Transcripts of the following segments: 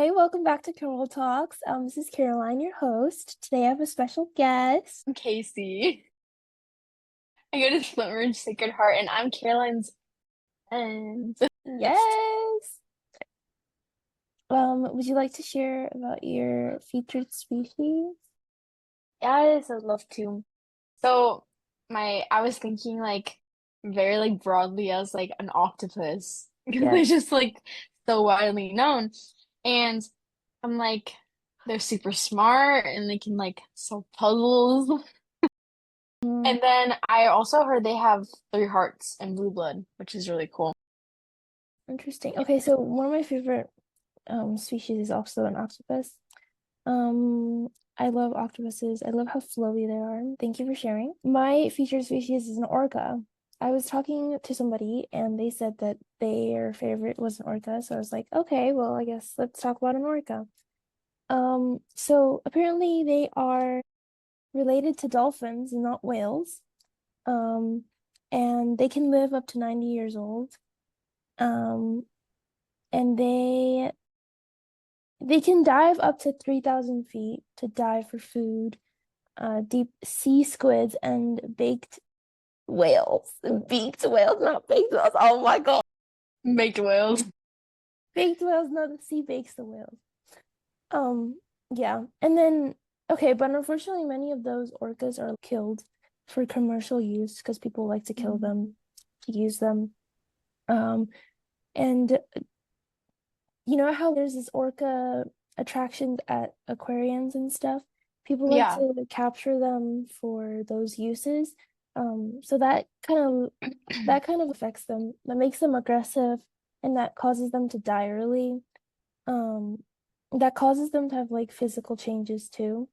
Hi, welcome back to Carol Talks. This is Caroline, your host. Today I have a special guest. Casey. I go to Slimmers Sacred Heart, and I'm Caroline's friend. Yes. Would you like to share about your featured species? Yes, I'd love to. So, I was thinking very broadly as like an octopus because Yes. they're just like so widely known, and I'm like they're super smart and they can like solve puzzles. Mm, And then I also heard they have three hearts and blue blood, which is really cool. interesting. Okay, so one of my favorite species is also an octopus. Um, I love octopuses. I love how flowy they are. Thank you for sharing. My featured species is an orca. I was talking to somebody and they said that their favorite was an orca. So I was like, okay, well, I guess let's talk about an orca. So apparently they are related to dolphins and not whales. Um, and they can live up to 90 years old. Um, and they can dive up to 3,000 feet to dive for food. Deep sea squids and baked whales. Beaked whales, not baked whales. Oh my God. Baked whales. Baked whales, no, the sea bakes the whales. Um, yeah. And then, okay, but unfortunately, many of those orcas are killed for commercial use because people like to kill Mm. them to use them. Um, and you know how there's this orca attractions at aquariums and stuff? People like Yeah. to capture them for those uses. So that kind of affects them. That makes them aggressive and that causes them to die early. Um, that causes them to have like physical changes too.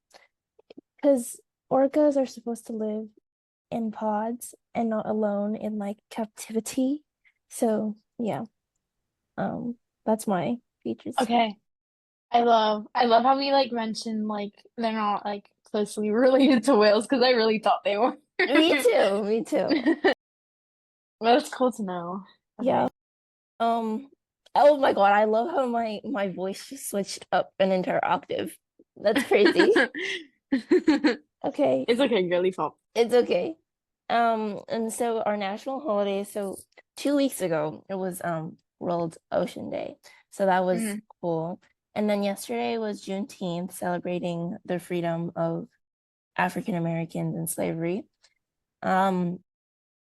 Because orcas are supposed to live in pods and not alone in like captivity. So yeah, that's my features. Okay. I love how we like mentioned like they're not like closely related to whales because I really thought they were. Me too, me too. Well, that's cool to know. Yeah. Okay. Um, oh my God, I love how my voice just switched up an entire octave. That's crazy. Okay, It's okay, girly pop. it's okay. And so our national holiday, so 2 weeks ago it was World Ocean Day. So that was Hmm. cool. And then yesterday was Juneteenth, celebrating the freedom of African Americans in slavery. Um,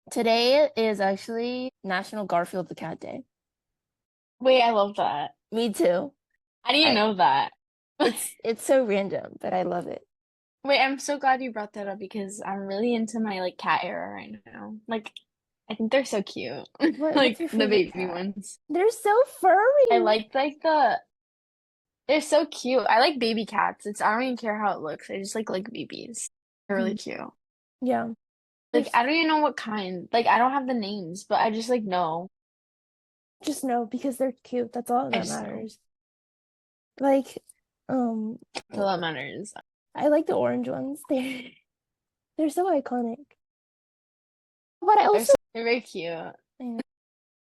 Today is actually National Garfield the Cat Day. Wait, I love that. Me too. How do you I know that? it's so random, but I love it. Wait, I'm so glad you brought that up because I'm really into my like cat era right now. Like, I think they're so cute. What's Like your the favorite baby cat? ones. They're so I furry. like they're so cute. I like baby cats. I don't even care how it looks. I just like babies. They're really Mhm. cute. Yeah. Like There's I don't even know what kind. Like I don't have the names, but I just like know. just no because they're cute. That's all I that just know. matters. Like, um, So that matters. I like the orange ones. They're so iconic. But I also They're very cute. I know.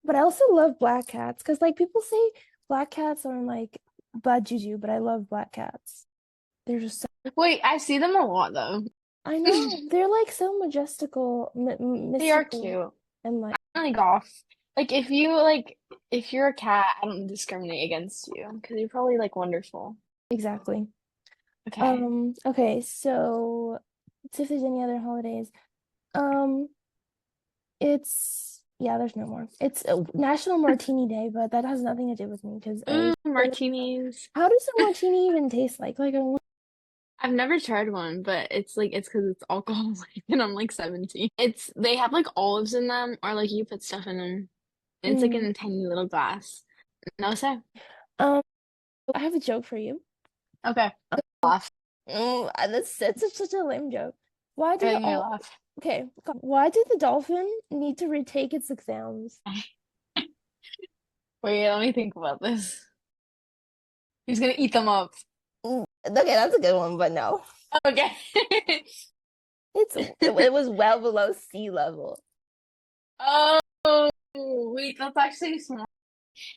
But I also love black cats because like people say black cats are like bad juju, but I love black cats. They're just so, Wait, I see them a lot though. I know they're like so majestical, They are mystical, cute. and like Like off. Like if you're a cat, I don't discriminate against you because you're probably like wonderful. exactly. Okay. Okay, so let's see if there's any other holidays. Um, it's yeah, there's no more. It's National Martini Day, but that has nothing to do with me because I Ooh, martinis. how does a martini even taste like? Like I don't I've never tried one, but it's because it's alcoholic and I'm like 17. They have like olives in them or like you put stuff in them. And it's like mm, in a tiny little glass. No say. um I have a joke for you. Okay. Um, Laugh. that's such a lame joke. Why I do think I all laugh. okay, why did the dolphin need to retake its exams? Wait, let me think about this. He's gonna eat them up. Okay, that's a good one, but no. Okay. It was well below sea level. Oh, wait, that's actually smart.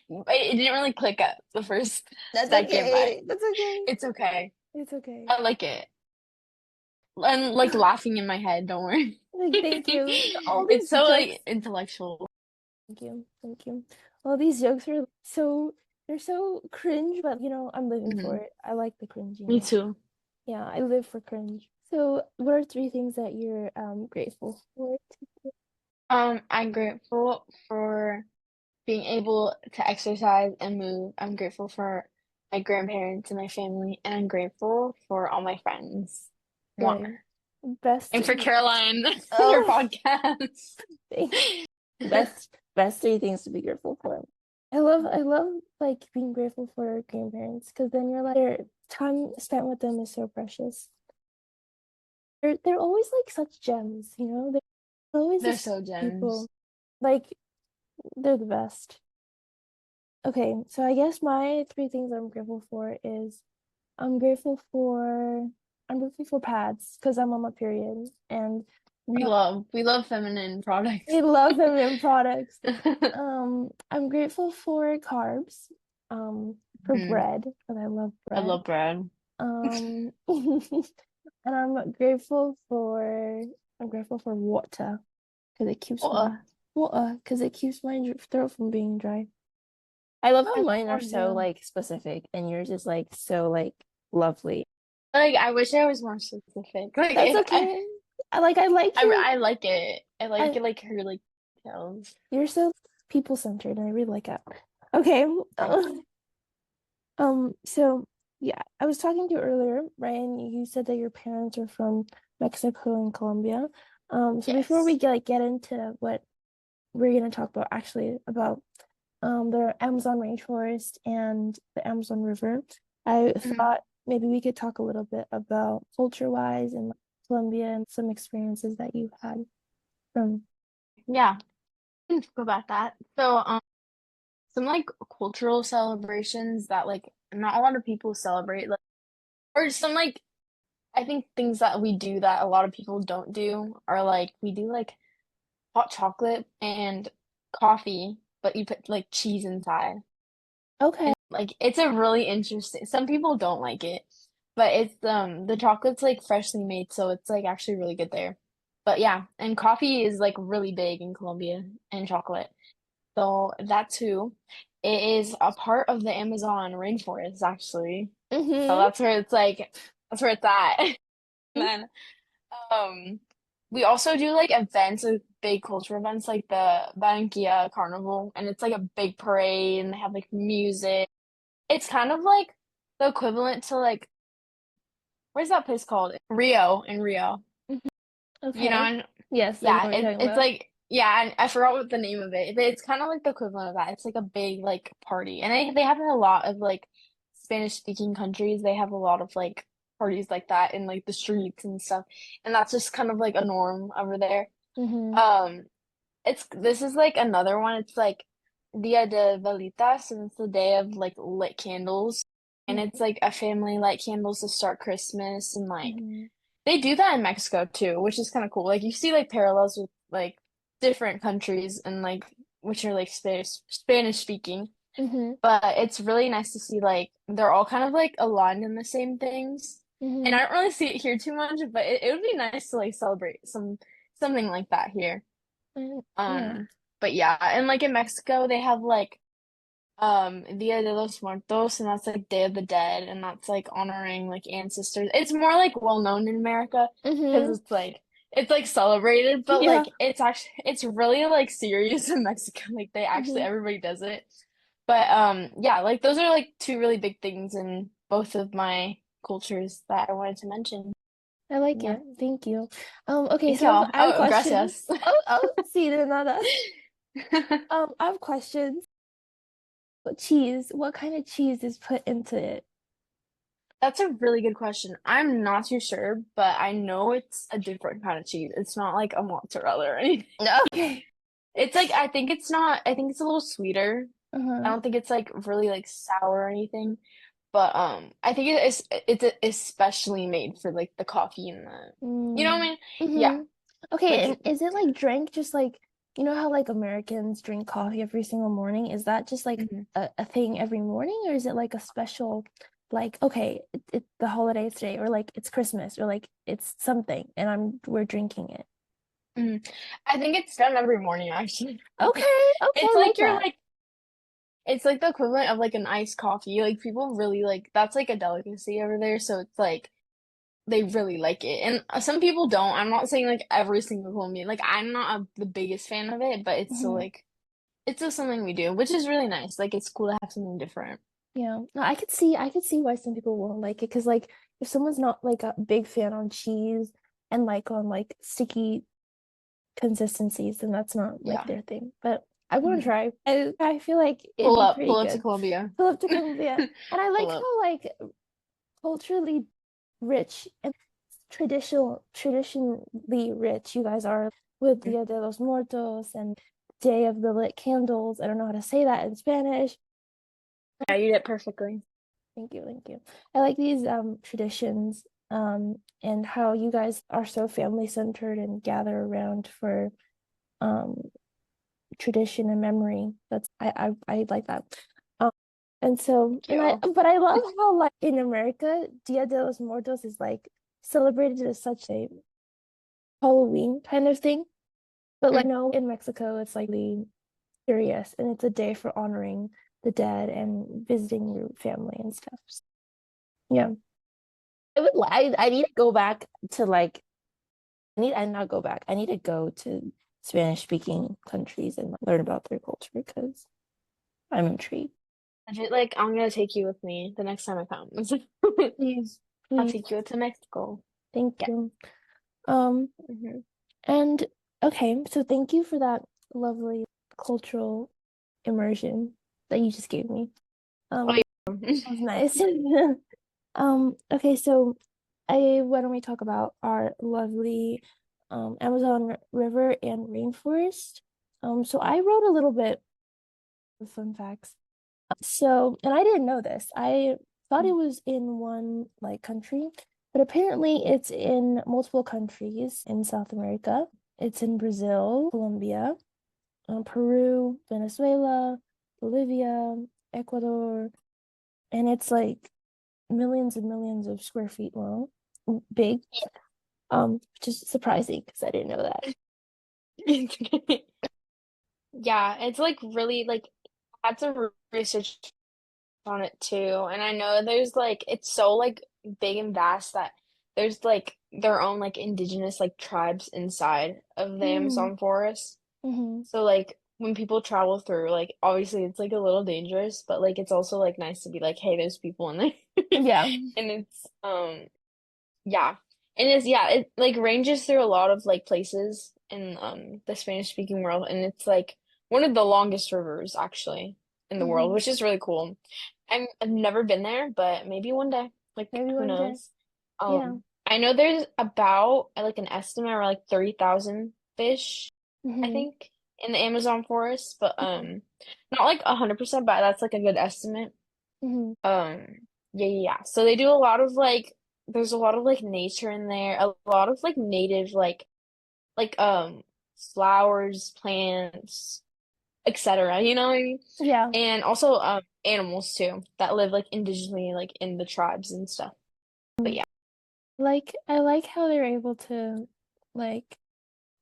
It didn't really click at the first That's second, but okay. That's okay. it's okay. It's okay. I like it. And like laughing in my head, don't worry. Like, thank you. All It's these so jokes. like intellectual. Thank you. Thank you. All these jokes are so they're so cringe, but I'm living for Mhm. it. I like the Me cringiness. too. Yeah, I live for cringe. So, what are three things that you're grateful for? I'm grateful for being able to exercise and move. I'm grateful for my grandparents and my family, and I'm grateful for all my friends. Good. More. Best. And for Caroline, your Oh, podcast. thank- best three things to be grateful for. I love like being grateful for grandparents because then you're like their time spent with them is so precious. They're always like such gems, you know? They're always the They're sweet so people. gems. Like they're the best. Okay, so I guess my three things I'm grateful for is I'm grateful for I'm grateful for pads because I'm on my period and uh, We love feminine products. I love them in products. I'm grateful for carbs, for Mhm. bread because I love I bread. love bread. And I'm grateful for Oh, water because it keeps my throat from being dry. I love I how love mine are so water. like specific and yours is like so like lovely. Like, I wish I was more specific. Like, That's if okay. I like your I like it. I like I it, like her, like, details. you're so people centered and I really like that. Okay. Thanks. So yeah, I was talking to you earlier, Ryan. You said that your parents are from Mexico and Colombia. So before we Yes. get into what we're gonna talk about actually about the Amazon rainforest and the Amazon River, I Mhm. thought maybe we could talk a little bit about culture-wise and Colombia and some experiences that you've had from. Yeah. I can talk about that. So, some like cultural celebrations that like not a lot of people celebrate, like, or some like I think things that we do that a lot of people don't do are like we do like hot chocolate and coffee, but you put like cheese inside. Okay. And like it's a really interesting. Some people don't like it, but it's the chocolate's like freshly made, so it's like actually really good there. But yeah, and coffee is like really big in Colombia and chocolate. So that too. It is a part of the Amazon rainforest actually. So Mm-hmm. that's where it's at. And then um we also do like events, like big cultural events like the Barranquilla Carnival, and it's like a big parade and they have like music. It's kind of like the equivalent to like where's that place called? Rio in Rio. You know, Okay. and Yes, I know yeah, what you're talking it's about. like yeah, and I forgot what the name of it, but it's kind of like the equivalent of that. It's like a big like party, and they have a lot of like Spanish speaking countries. They have a lot of like parties like that in like the streets and stuff, and that's just kind of like a norm over there. Mm-hmm. Um, it's this is like another one. It's like Dia de Velitas, and it's the day of like lit candles, and it's like a family light candles to start Christmas, and like Mm-hmm. they do that in Mexico too, which is kind of cool. Like you see like parallels with like different countries and like which are like Spanish speaking. Mm-hmm. But it's really nice to see like they're all kind of like aligned in the same things. And Mm-hmm. I don't really see it here too much, but it would be nice to like celebrate something like that here. Yeah. Um, but yeah, and like in Mexico they have like Dia de los Muertos, and that's like Day of the Dead, and that's like honoring like ancestors. It's more like well known in America Mm-hmm. because it's like celebrated, but Yeah. like it's really like serious in Mexico. Like they actually Mm-hmm. everybody does it. But yeah, like those are like two really big things in both of my cultures that I wanted to mention. I like Yeah. it. Thank you. Okay, Thank so y'all. I have Oh, questions. gracias. Oh, see, they're not us. I have questions. Cheese. What kind of cheese is put into it? That's a really good question. I'm not too sure, but I know it's a different kind of cheese. It's not like a mozzarella or anything. Okay. It's like I think it's not, I think it's a little sweeter. I Uh-huh. don't think it's like really like sour or anything. But I think it's especially made for like the coffee and the you know what I Mm. mean? Yeah. Mm-hmm. Okay, Like and is it like drank just like you know how like Americans drink coffee every single morning? Is that just like Mhm. a thing every morning, or is it like a special, like, okay, the holiday is today, or like it's Christmas, or like it's something, and we're drinking it. Mhm. I think it's done every morning, actually. Okay, okay, It's I like like that. it's like the equivalent of like an iced coffee. Like people really like that's like a delicacy over there, so it's like they really like it. And some people don't. I'm not saying like every single Colombian. Like I'm not the biggest fan of it, but it's still Hmm. like it's still something we do, which is really nice. Like it's cool to have something different. Yeah, no, I could see why some people won't like it because like if someone's not like a big fan on cheese and like on like sticky consistencies, then that's not like Yeah. their thing. But I want to Mhm. try. I feel like it'd be pretty Pull up to good. Columbia. Fill up to Colombia. And I like Pull up. how like culturally rich and traditionally rich you guys are with Dia de los Muertos and Day of the Lit Candles. I don't know how to say that in Spanish. Yeah, you did it perfectly. Thank you, thank you. I like these traditions and how you guys are so family centered and gather around for um tradition and memory. That's I like that. Um, and so Thank and I you. but I love how like in America, Dia de los Muertos is like celebrated as such a Halloween kind of thing. But like no, in Mexico, it's like really serious, and it's a day for honoring the dead and visiting your family and stuff. So, yeah, I need to go back to like I not go back. I need to go to Spanish speaking countries and learn about their culture because I'm intrigued. Like I'm gonna take you with me the next time I come. Please, I'll please, take you to Mexico. thank Yeah. you. Um, Hmm. and okay, so thank you for that lovely cultural immersion that you just gave me. Oh, yeah. That was nice. Okay, so why don't we talk about our lovely Amazon River and rainforest? So I wrote a little bit of fun facts. So, and I didn't know this. I thought it was in one like country, but apparently it's in multiple countries in South America. It's in Brazil, Colombia, Peru, Venezuela, Bolivia, Ecuador, and it's like millions and millions of square feet long, big, which is surprising because I didn't know that. Yeah, it's like really like I had some research on it too, and I know there's like it's so like big and vast that there's like their own like indigenous like tribes inside of the Mm, Amazon forest. hmm. So like when people travel through, like obviously it's like a little dangerous, but like it's also like nice to be like, hey, there's people in there. Yeah. And it's yeah. And it's yeah, it like ranges through a lot of like places in the Spanish speaking world, and it's like one of the longest rivers actually in the world, Hmm. which is really cool. I've never been there, but maybe one day. Like Maybe who one day. knows? Yeah. I know there's about like an estimate around like 30,000 fish, I Hmm. think, in the Amazon forest, but not like 100%, but that's like a good estimate. Hmm. Yeah. So they do a lot of like there's a lot of like nature in there, a lot of like native like flowers, plants, etc. You know what I mean? Yeah. And also animals too that live like indigenously like in the tribes and stuff. But yeah. Like I like how they're able to like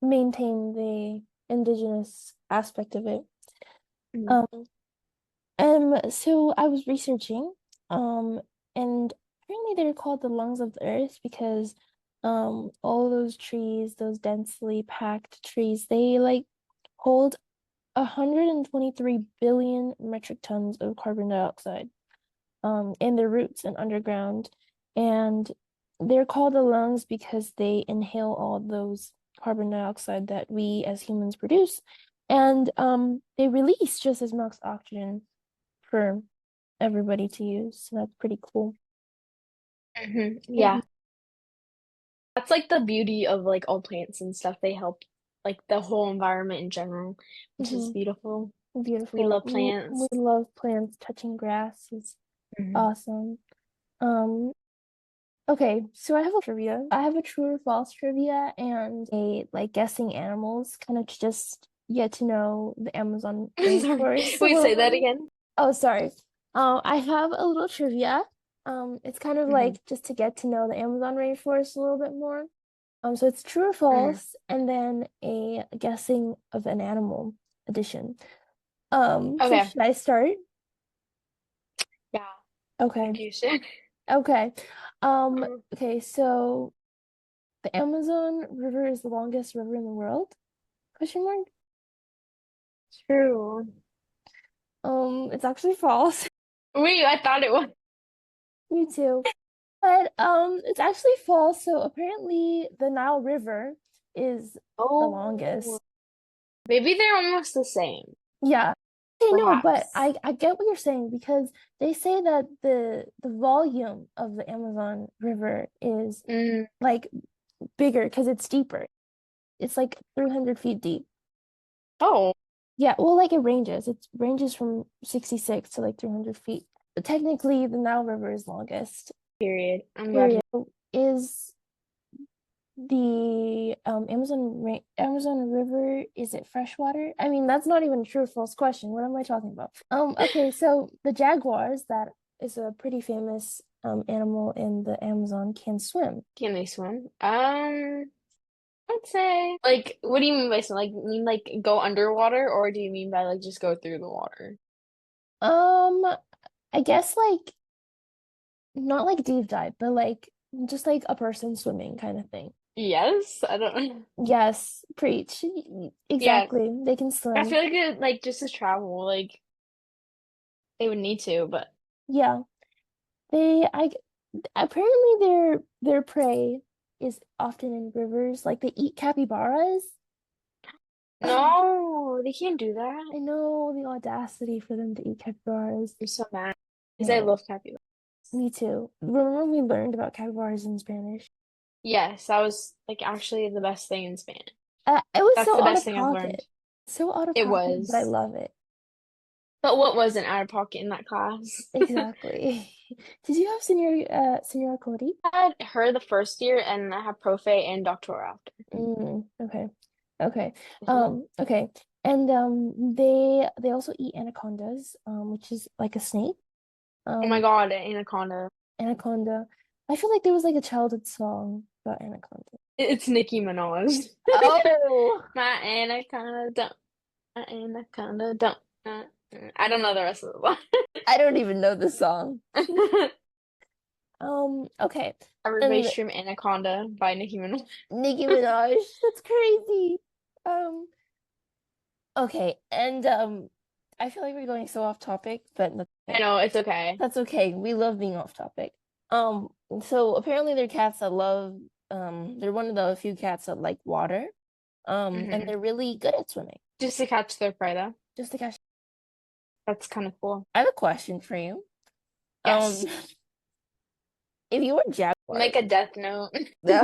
maintain the indigenous aspect of it. Mhm. Um, so I was researching, um, and apparently they're called the lungs of the earth because all those trees, those densely packed trees, they like hold 123 billion metric tons of carbon dioxide in their roots and underground. And they're called the lungs because they inhale all those carbon dioxide that we as humans produce. And they release just as much oxygen for everybody to use. So that's pretty cool. Yeah. That's like the beauty of like all plants and stuff. They help like the whole environment in general, which is Hmm. beautiful. We Beautiful. love We plants. love plants. Touching grass is Hmm. awesome. Um, okay, so I have a trivia. I have a true or false trivia and a like guessing animals, kind of just get to know the Amazon Sorry. rainforest a Wait, little say that more. again. Oh, sorry. I have a little trivia. It's kind of Hmm. like just to get to know the Amazon rainforest a little bit more. So it's true or Hmm. false, and then a guessing of an animal edition. So Okay. should I start? Yeah. Okay. Confused. Okay. Mhm. Okay, so the Amazon River is the longest river in the world? Question mark. True. It's actually false. Wait, I thought it was. Me too. But it's actually false. So apparently the Nile River is the Oh, longest. maybe they're almost the same, Yeah. Okay, no, but perhaps. I get what you're saying because they say that the volume of the Amazon River is Mm. like bigger because it's deeper. It's like 300 feet deep. Oh, Yeah, well, like it ranges. It ranges from 66 to like 300 feet. But technically, the Nile River is longest. period. I'm glad Period. you. Is the Amazon River, is it freshwater? I mean, that's not even a true or false question. What am I talking about? Okay, so the jaguars, that is a pretty famous animal in the Amazon, can swim. Can they swim? I'd say. Like, what do you mean by swim? Like, you mean like go underwater, or do you mean by like just go through the water? Um, I guess like not like deep dive, but like just like a person swimming kind of thing. Yes, I don't. Yes, preach. Yeah, Exactly. They can I swim. feel like it, like just to travel, like they would need to, but Yeah. They I apparently their prey is often in rivers. Like they eat capybaras. no, they can't do that. I know the audacity for them to eat capybaras. I'm so mad because I No, love capybaras. me too. Remember when we learned about capybaras in Spanish? Yes, that was like actually the best thing in Spanish. It was That's so the out best of thing I've learned. pocket. So out of It pocket, but I was. love it. But what wasn't out of pocket in that class? Exactly. Did you have Senora Cody? I had her the first year, and I have Profe and Doctor after. Okay. Okay. Mhm. Okay. And they also eat anacondas, which is like a snake. Oh my Um, God, Anaconda. Anaconda. I feel like there was like a childhood song about anaconda. It's Nicki Minaj. Oh, My anaconda don't. My anaconda don't. I don't know the rest of the I don't even know the song. line. Okay. Everybody And stream Anaconda by Nicki Minaj. Nicki Minaj, that's crazy. Um, okay, and I feel like we're going so off topic, but that's I okay. know, it's okay. That's okay. We love being off topic. So apparently they're cats that love they're one of the few cats that like water. And Hmm. they're really good at swimming. Just to catch their prey, though. Just to catch. That's kind of cool. I have a question for you. Um, Yes. if you were a jaguar, Make a death note. no,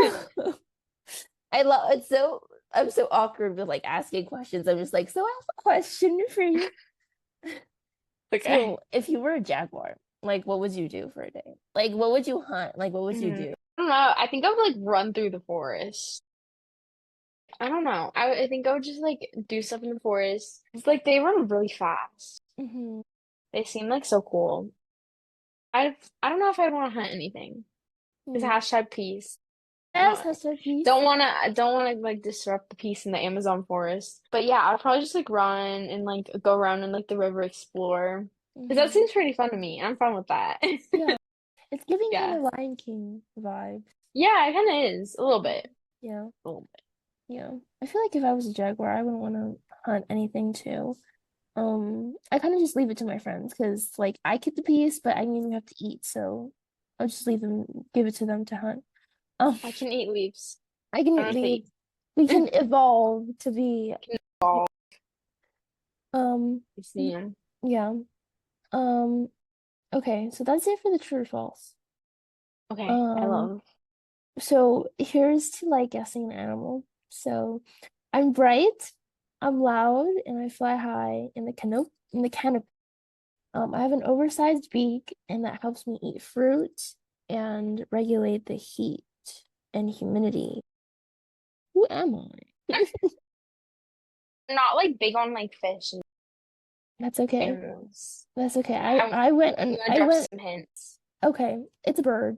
I love it. I'm so awkward with like asking questions. I'm just like, so I have a question for you. Okay. So if you were a jaguar, like what would you do for a day? Like what would you hunt? Like what would you do? I don't know. I think I would like run through the forest. I don't know. I think I would just like do stuff in the forest. It's like they run really fast. Hmm. They seem like so cool. I don't know if I'd want to hunt anything. It's Hmm. hashtag peace. I Yes, hashtag peace. don't wanna like disrupt the peace in the Amazon forest. But yeah, I'd probably just like run and like go around in like the river explore. Because that Hmm. seems pretty fun to me. I'm fun with that. Yeah, it's giving kind Yeah. of Lion King vibes. Yeah, it kind of is. A little bit. Yeah, A little bit. yeah. I feel like if I was a jaguar, I wouldn't want to hunt anything too. I kind of just leave it to my friends because like I keep the peace, but I mean we have to eat, so I'll just give it to them to hunt. Um, I can eat leaves. I can I don't know if they leave. eat We can evolve to be ball. um Yeah. yeah. Um okay, so that's it for the true or false. Okay. I Um love. so here's to like guessing an animal. So I'm bright, I'm loud, and I fly high in the canopy. I have an oversized beak, and that helps me eat fruit and regulate the heat and humidity. Who am I? not like big on like fish and That's okay. animals. That's okay. I I went You and want to I drop went. some hints? Okay, it's a bird.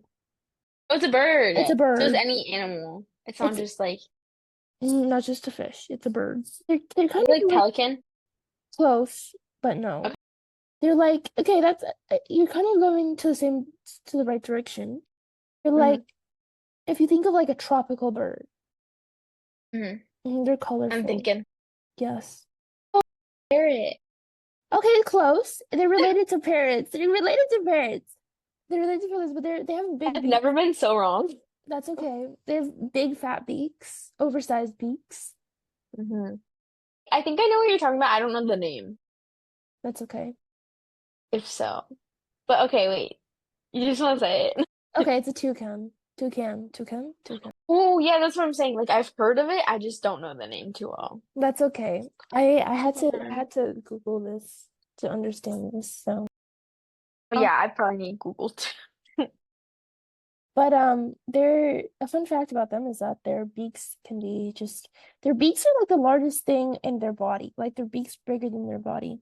Oh, it's a bird. It's a So it's bird. any animal. It's not It's just like not just a fish. It's a bird. They're kind it's like of like pelican. close, but no. Okay. They're like okay. That's you're kind of going to the right direction. They're like Hmm. if you think of like a tropical bird, Hmm. they're I'm colorful. thinking Yes. parrot. Okay, close. They're related to parrots. They're related to parrots. They're related to parrots, but they have big I've beaks. never been so wrong. That's okay. They have big fat beaks, oversized beaks. Hmm. I think I know what you're talking about. I don't know the name, That's okay. if so. But okay, wait. You just want to say it. Okay, it's a toucan. Toucan. Toucan. Toucan. Oh, yeah, that's what I'm saying. Like I've heard of it, I just don't know the name too well. That's okay. I Hmm. had to Google this to understand this. So, But yeah, I probably need Google too. but they're a fun fact about them is that their beaks are like the largest thing in their body. Like their beaks bigger than their body.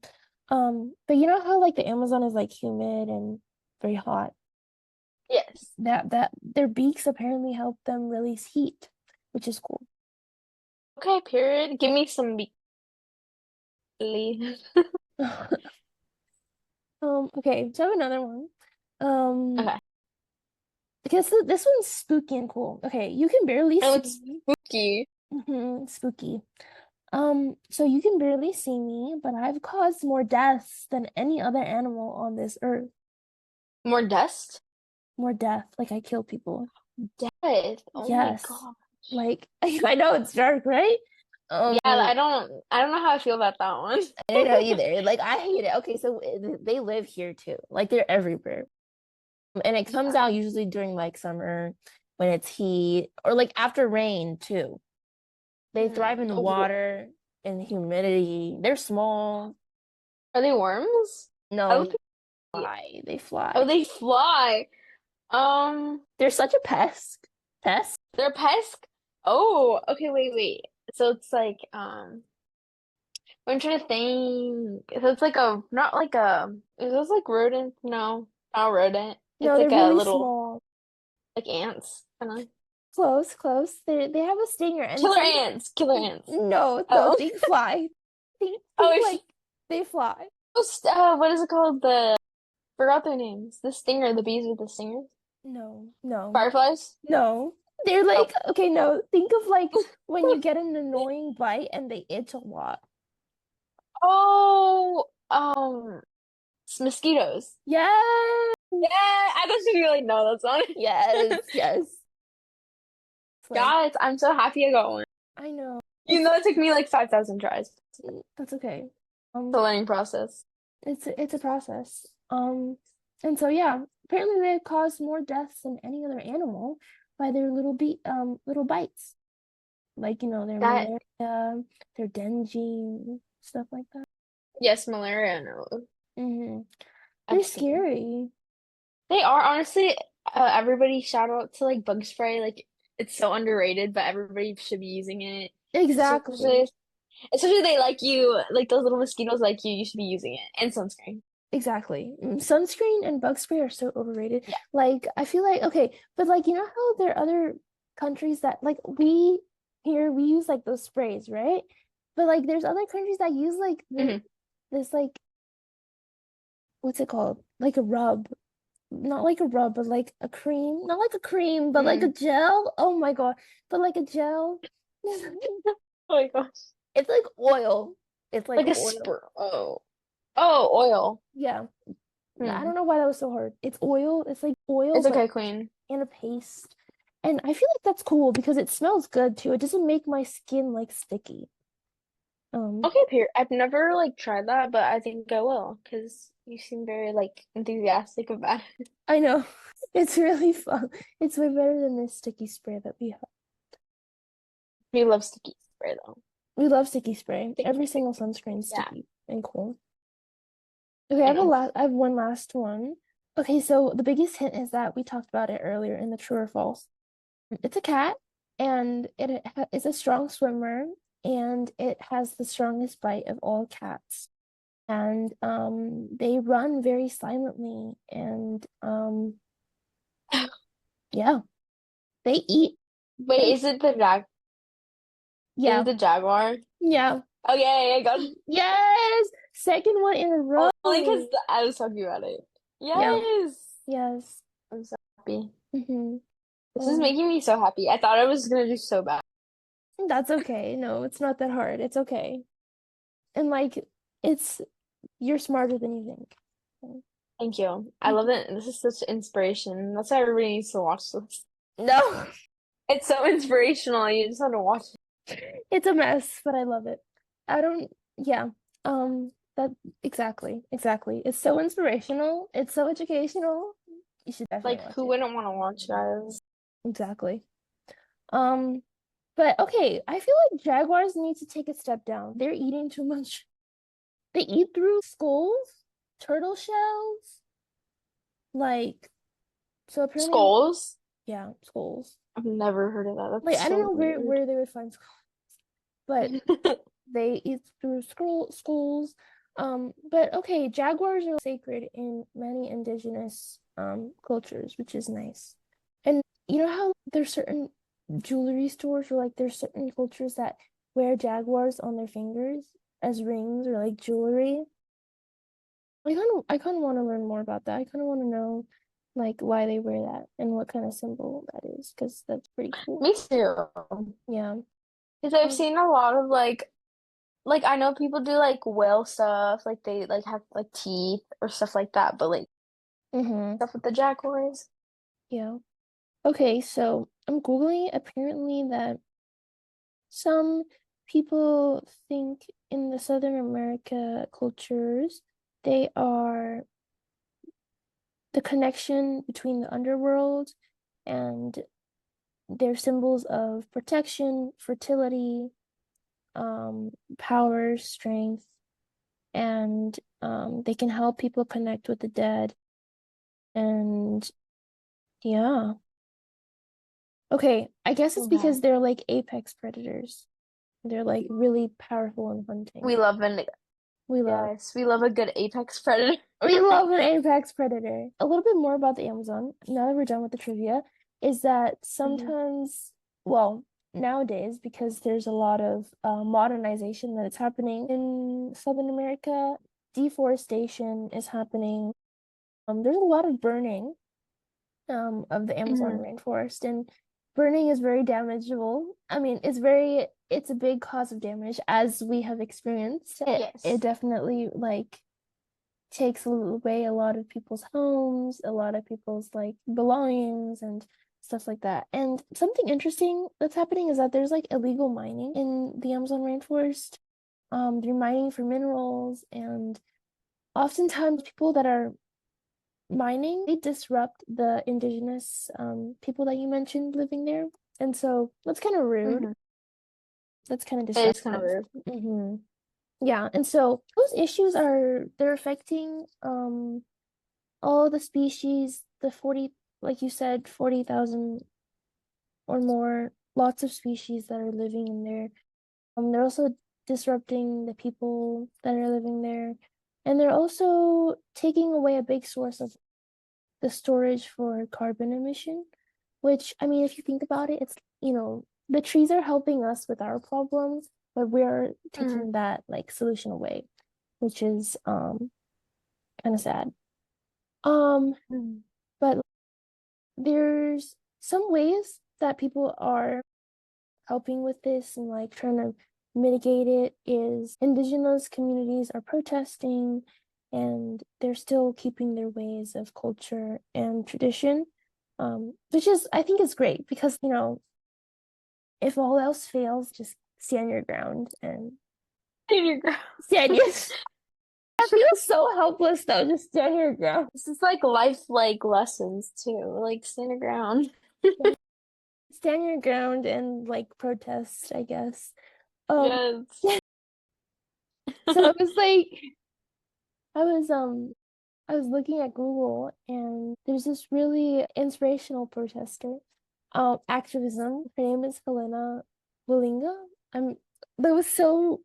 But you know how like the Amazon is like humid and very hot? Yes. That their beaks apparently help them release heat, which is cool. Okay, period. Give me some beak. Okay, so I have another one. Um, Okay. because this one's spooky and cool. Okay, you can barely Oh, see it's me. spooky. Spooky. So you can barely see me, but I've caused more deaths than any other animal on this earth. More dust? More death, like I kill people. Death. Oh my Yes. God. Like I know it's dark, right? Yeah, I don't know how I feel about that one. I don't know either. Like I hate it. Okay, so they live here too. Like they're everywhere. And it comes Yeah. out usually during like summer when it's heat or like after rain too. They thrive in Oh, water and humidity. They're small. are they worms? I No, don't they think. fly. They Oh, fly. they fly. They're such a pest. Pest? They're pests. Oh, okay, wait. So it's like, I'm trying to think. So it's like a, not like a, is this like rodent? No, not rodent. It's No, they're like a really little, small. like ants, kind of. Close, close. They have a stinger and Killer some ants, killer ants. no, Oh, think fly. oh, Think like they fly. what is it called? Forgot their names. The stinger, the bees with the stingers. No, no, Fireflies? no. They're Oh. like okay, no. Think of like when you get an annoying bite and they itch a lot. Oh, it's mosquitoes. Yes, Yeah, I don't really know that song. yes, yes. It's like Guys, I'm so happy I got one. I know. You know, it took me like 5,000 tries. That's okay. The Um, learning process. it's a process. And so yeah, apparently they cause more deaths than any other animal by their little bites. Like, you know, their That, malaria, their dengue, stuff like that. yes, malaria, no. hmm They're I've seen. scary. They are honestly, everybody shout out to like bug spray. Like, it's so underrated, but everybody should be using it. Exactly. Especially they like you, like those little mosquitoes like you should be using it. And sunscreen. Exactly. Sunscreen and bug spray are so overrated. Yeah. Like, I feel like, okay, but like, you know how there are other countries that, like, we use like those sprays, right? But like, there's other countries that use like Hmm. this, like, what's it called? Like a rub. Not like a rub, but like a cream. Not like a cream, but like a Hmm. gel. Oh my God. But like a gel. Oh my gosh. It's like oil. It's like Like a oil. spur. Oh. Oh, oil. Yeah. I Hmm. don't know why that was so hard. It's oil. It's like oil, It's but okay, Queen. in a paste. And I feel like that's cool because it smells good too. It doesn't make my skin like sticky. Um, Okay, Peter. I've never like tried that, but I think I will because you seem very like enthusiastic about it. I know. It's really fun. It's way better than this sticky spray that we have. You love sticky spray though. We love sticky spray. Sticky, Every single sticky. sunscreen is Yeah, sticky and cool. Okay, I know. I have one last one. Okay, so the biggest hint is that we talked about it earlier in the true or false. It's a cat and it's a strong swimmer. and it has the strongest bite of all cats. And they run very silently, and yeah, they eat. Wait, They is it yeah, the jaguar? yeah, Okay, I got it. yes, second one in a Only because row. I was talking about it. Yeah, Yes. yes. I'm so happy. Mm-hmm. This is Um, making me so happy. I thought I was gonna do so bad. that's okay. No, it's not that hard. It's okay. And like, it's you're smarter than you think. So, Thank you. I love mhm. it. This is such inspiration. That's why everybody needs to watch this. No, It's so inspirational. You just have to watch it. it's a mess, but I love it. I don't, yeah. That exactly, exactly. It's so inspirational. It's so educational. You should definitely Like, watch who it. wouldn't want to watch, guys? Exactly. Um, but okay, I feel like jaguars need to take a step down. They're eating too much. They eat through skulls, turtle shells, like so apparently, Skulls? yeah, skulls. I've never heard of that. Like That's I don't so know weird. where they would find skulls, but they eat through skulls. But okay, jaguars are sacred in many indigenous cultures, which is nice. And you know how there's certain jewelry stores or like there's certain cultures that wear jaguars on their fingers as rings or like jewelry. I kind of want to learn more about that. I kind of want to know like why they wear that and what kind of symbol that is because that's pretty cool. Me too. Yeah. Because I've Um, seen a lot of like I know people do like whale stuff, like they like have like teeth or stuff like that, but like mhm. stuff with the jaguars. Yeah. Okay, so I'm Googling apparently that some people think in the Southern America cultures, they are the connection between the underworld and they're symbols of protection, fertility, power, strength, and they can help people connect with the dead. And yeah. Okay, I guess it's Okay. because they're like apex predators. They're like really powerful in We hunting. love an We love Yes, we love a good apex predator. we love an apex predator. A little bit more about the Amazon, now that we're done with the trivia, is that Mhm. sometimes, well, nowadays, because there's a lot of modernization that is happening in Southern America, deforestation is happening. There's a lot of burning of the Amazon Mhm. rainforest. And burning is very damageable. I mean, it's a big cause of damage as we have experienced. It Yes. definitely like takes away a lot of people's homes, a lot of people's like belongings and stuff like that. And something interesting that's happening is that there's like illegal mining in the Amazon rainforest. They're mining for minerals and oftentimes people that are mining, they disrupt the indigenous people that you mentioned living there. And so that's kind of rude. Mhm. That's kind of It is kind of disruptive. rude. Yeah, and so those issues they're affecting all the species, the 40, like you said, 40,000 or more, lots of species that are living in there. They're also disrupting the people that are living there. And they're also taking away a big source of the storage for carbon emission, which, I mean, if you think about it, the trees are helping us with our problems, but we're Mhm. taking that like solution away, which is kind of sad. Um, Mhm. but there's some ways that people are helping with this and like trying to mitigate it is indigenous communities are protesting and they're still keeping their ways of culture and tradition, which is I think is great because if all else fails, just stand your ground and stand your that feels so helpless though, just stand your ground. This is like life like lessons too. Like stand your ground. Stand your ground and like protest, I guess. Um Yes. so I was like I was I was looking at Google and there's this really inspirational protester, activism. Her name is Helena Willinga. That was It's so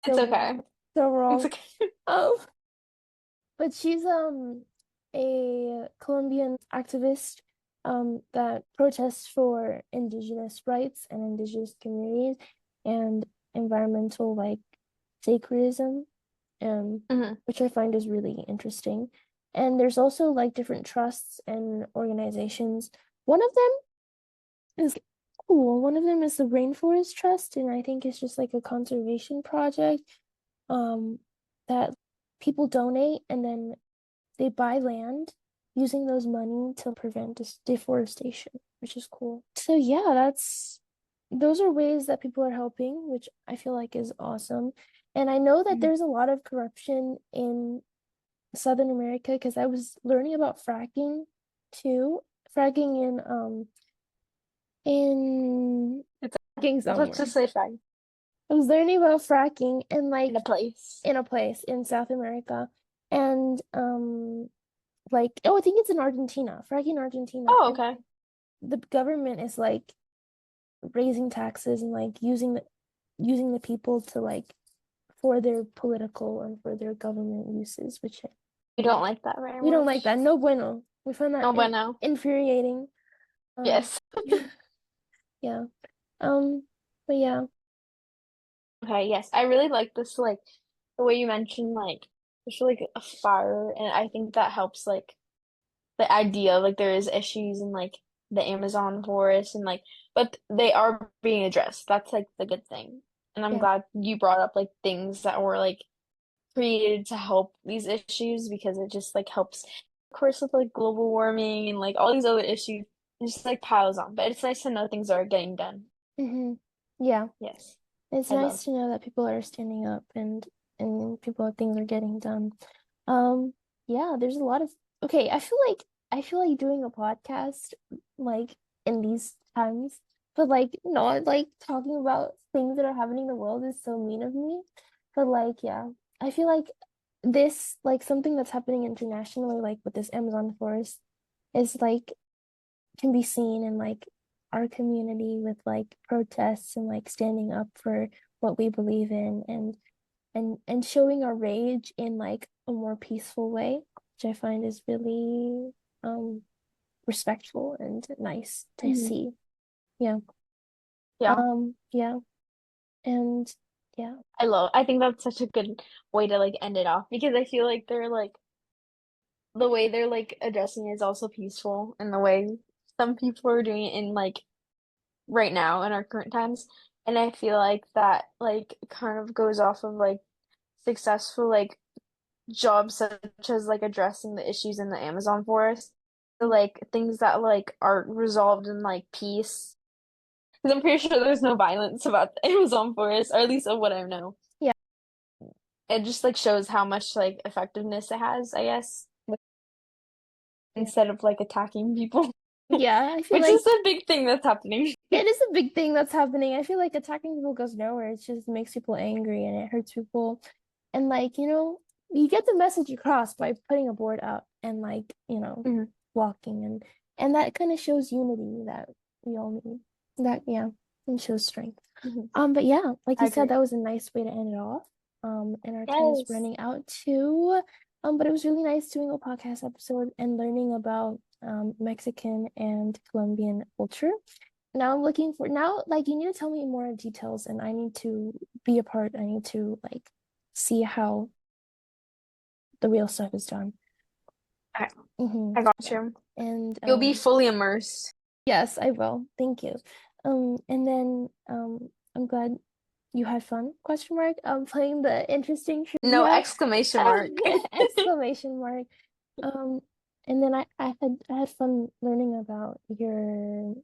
okay. so It's wrong. okay. Oh, but she's a Colombian activist that protests for indigenous rights and indigenous communities and environmental like sacredism, Hmm. which I find is really interesting. And there's also like different trusts and organizations. One of them is cool. One of them is the Rainforest Trust, and I think it's just like a conservation project um that people donate and then they buy land using those money to prevent deforestation, which is cool. So yeah, that's those are ways that people are helping, which I feel like is awesome. And I know that Hmm. there's a lot of corruption in Southern America because I was learning about fracking too. Fracking in It's fracking let's just somewhere. say fine I was learning about fracking in in like a place. in a place in South America. And like oh I think it's in Argentina, fracking in Argentina. Oh, And okay. the government is like raising taxes and like using the people to like for their political and for their government uses, which We don't like that very we don't like much. that. No bueno. We find that No bueno. infuriating. Um, Yes. yeah. Um, but yeah. Okay, yes. I really like this, like the way you mentioned, like there's like a fire, and I think that helps like the idea like there is issues in like the Amazon forest and like but they are being addressed. That's like the good thing. And I'm Yeah. glad you brought up like things that were like created to help these issues because it just like helps of course with like global warming and like all these other issues it just like piles on. But it's nice to know things are getting done. Hmm. Yeah. Yes. It's I love. nice to know that people are standing up and people things are getting done. Yeah, there's a lot of okay, I feel like doing a podcast like in these times, but like not like talking about things that are happening in the world is so mean of me. But like yeah, I feel like this like something that's happening internationally like with this Amazon forest is like can be seen in like our community with like protests and like standing up for what we believe in and showing our rage in like a more peaceful way, which I find is really respectful and nice to Mhm. see. Yeah. Yeah. Yeah. And yeah. I think that's such a good way to like end it off because I feel like they're like the way they're like addressing it is also peaceful and the way some people are doing it in like right now in our current times. And I feel like that like kind of goes off of like successful like jobs such as like addressing the issues in the Amazon forest. So like things that like are resolved in like peace. Because I'm pretty sure there's no violence about the Amazon forest, or at least of what I know. Yeah. It just like shows how much like effectiveness it has, I guess, Yeah. instead of like attacking people, Yeah, I feel which is like a big thing that's happening. it is a big thing that's happening. I feel like attacking people goes nowhere. It just makes people angry and it hurts people. And like, you get the message across by putting a board up and like, Mhm. walking and that kind of shows unity that we all need. That yeah, and shows strength. Mhm. But yeah, like I you said, agree. that was a nice way to end it off. And our time is Yes. running out too. But it was really nice doing a podcast episode and learning about Mexican and Colombian culture. Now I'm looking for now, like you need to tell me more details and I need to be a part. I need to like see how the real stuff is done. Okay. Hmm. I got Yeah. you. And You'll be fully immersed. yes, I will. Thank you. And then I'm glad you had fun, question mark. Playing the interesting No trivia. exclamation mark. Exclamation mark. Um, and then I had fun learning about your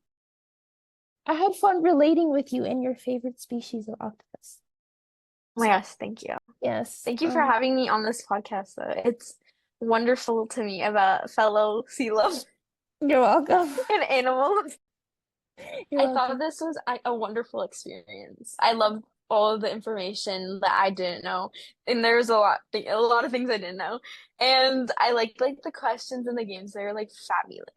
I had fun relating with you and your favorite species of octopus. Oh my So gosh, thank you. yes, Thank you for having me on this podcast, though. It's wonderful to me about fellow sea love you're welcome. and animals. You're I thought welcome. this was a wonderful experience. I loved all of the information that I didn't know, and there was a lot of things I didn't know. And I liked like the questions and the games. They were like fabulous.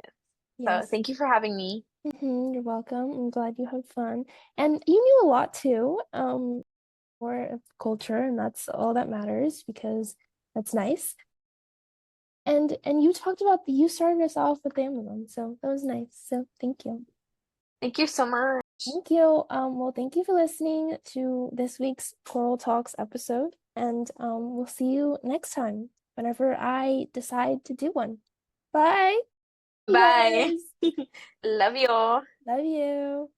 So Yes. thank you for having me. You're welcome. I'm glad you had fun. And you knew a lot too, more of culture, and that's all that matters because that's nice. And you talked about you started us off with the Amazon, so that was nice. So thank you. Thank you so much. Thank you. Well, thank you for listening to this week's Coral Talks episode, and we'll see you next time whenever I decide to do one. Bye. Bye. Yes. Love you all. Love you.